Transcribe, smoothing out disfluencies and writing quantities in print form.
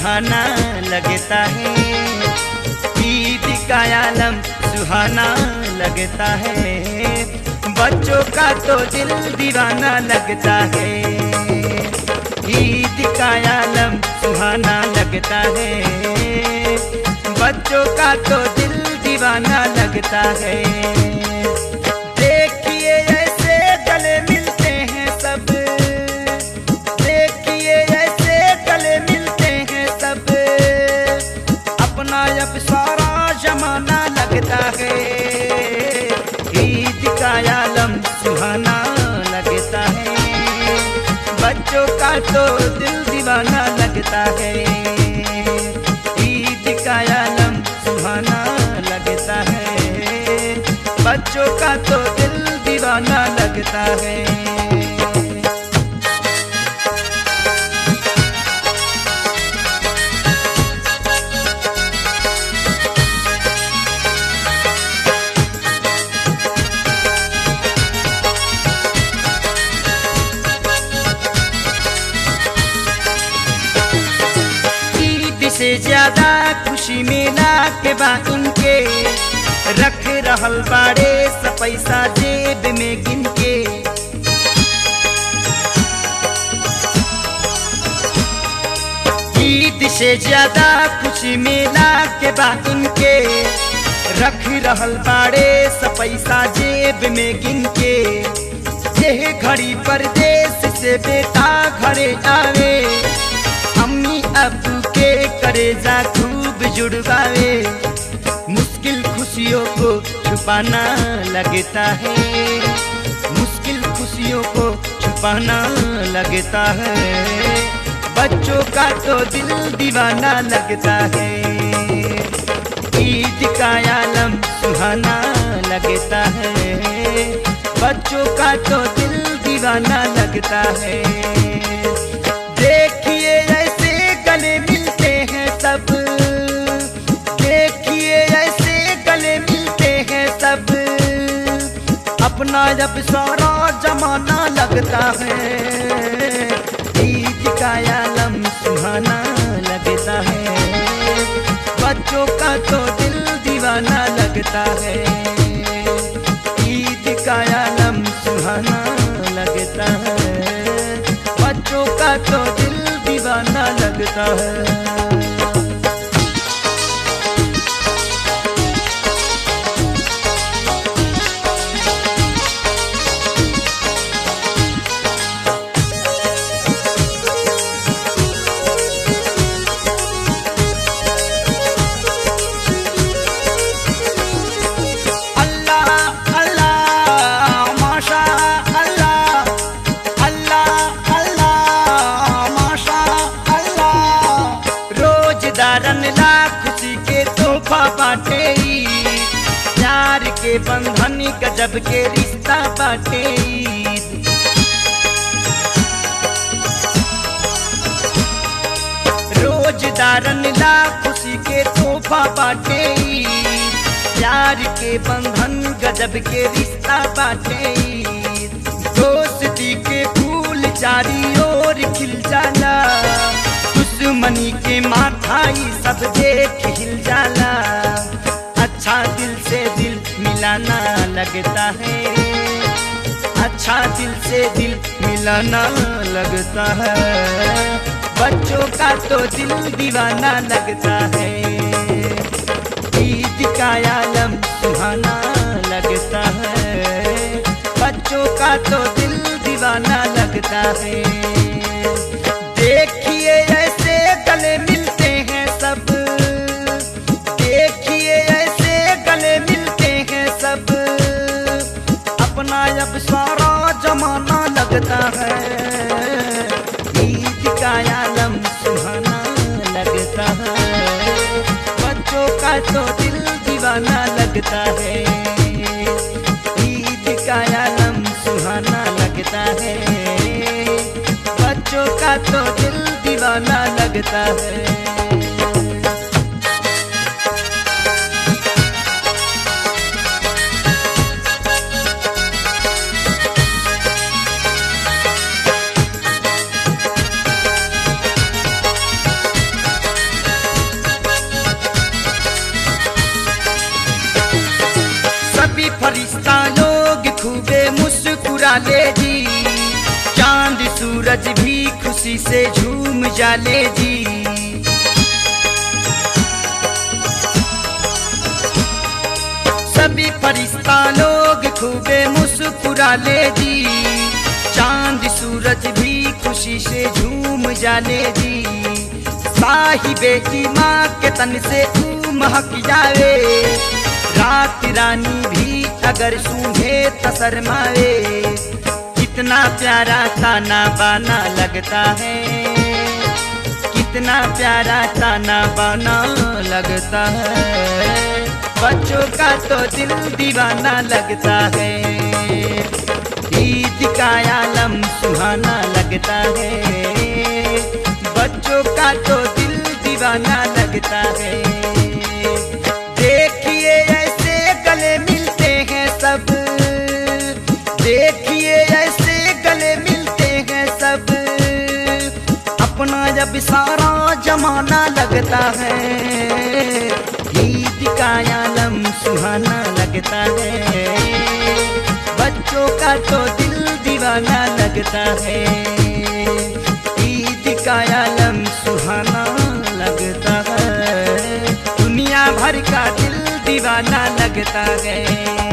सुहाना लगता है। ईद का आलम सुहाना लगता है, बच्चों का तो दिल दीवाना लगता है। ईद का आलम सुहाना लगता है, बच्चों का तो दिल दीवाना लगता है। देखिए ऐसे गले मिलते हैं सब, देखिए ऐसे गले मिलते हैं सब, अपना अब सारा जमाना लगता है। ईद का आलम सुहाना लगता है, बच्चों का तो दिल दीवाना लगता है। ईद का आलम सुहाना लगता है, बच्चों का तो दिल दीवाना लगता है। से ज्यादा खुशी मिला के बा इनके, रख रहल बाड़े सब पैसा जेब में गिन के। ईद से ज्यादा खुशी मिला के बा इनके, रख रहल बाड़े सब पैसा जेब में गिन के। यह घड़ी परदेश से बेटा घरे आवे, अम्मी अब्बू के करेजा खूब जुड़वावे। मुश्किल खुशियों को छुपाना लगता है, मुश्किल खुशियों को छुपाना लगता है, बच्चों का तो दिल दीवाना लगता है। ईद का आलम सुहाना लगता है, बच्चों का तो दिल दीवाना लगता है। देखिए ऐसे गले मिलते हैं सब, देखिए ऐसे गले मिलते हैं सब, अपना अब सारा जमाना लगता है। ईद का आलम सुहाना लगता है, बच्चों का तो दिल दीवाना लगता है। ईद का आलम सुहाना लगता है, बच्चों का तो दिल दीवाना लगता है। खुशी के तोहफा बाटे, प्यार के बंधन गजब के रिश्ता बाटे। रोजदारन ला खुशी के तोहफा बाटे, प्यार के बंधन गजब के रिश्ता बाटे। दोस्ती के फूल चारी ओर खिल जाला, दुश्मनी के माथाई सब देख हिल जाला। अच्छा दिल से दिल मिलाना लगता है, अच्छा दिल से दिल मिलाना लगता है, बच्चों का तो दिल दीवाना लगता है। ईद का आलम सुहाना लगता है, बच्चों का तो दिल दीवाना लगता है। देखिए ऐसे गले मिलते हैं सब, देखिए ऐसे गले मिलते हैं सब, अपना अब सारा जमाना लगता है। ईद का आलम सुहाना लगता है, बच्चों का तो दिल दीवाना लगता है। ईद का आलम सुहाना लगता है, बच्चों का तो दिल दीवाना लगता है। जाले जी, चांद सूरज भी खुशी से झूम जाले जी। सभी फरिश्ता लोग खूबे मुस्कुराले जी, चांद सूरज भी खुशी से झूम जाले जी। साहिबे की माँ के तन से तू महक जावे, रात रानी भी अगर सूंघे त शर्मावे। कितना प्यारा ताना बाना लगता है, कितना प्यारा ताना बाना लगता है। बच्चों का तो दिल दीवाना लगता है, ईद का आलम सुहाना लगता है। बच्चों का तो दिल दीवाना लगता है। देखिए ऐसे गले मिलते हैं सब, देखिए ऐसे गले मिलते हैं सब, अपना जब सारा जमाना लगता है। ईद का आलम सुहाना लगता है, बच्चों का तो दिल दीवाना लगता है। ईद का आलम सुहाना लगता है, दुनिया भर का दिल दीवाना लगता है।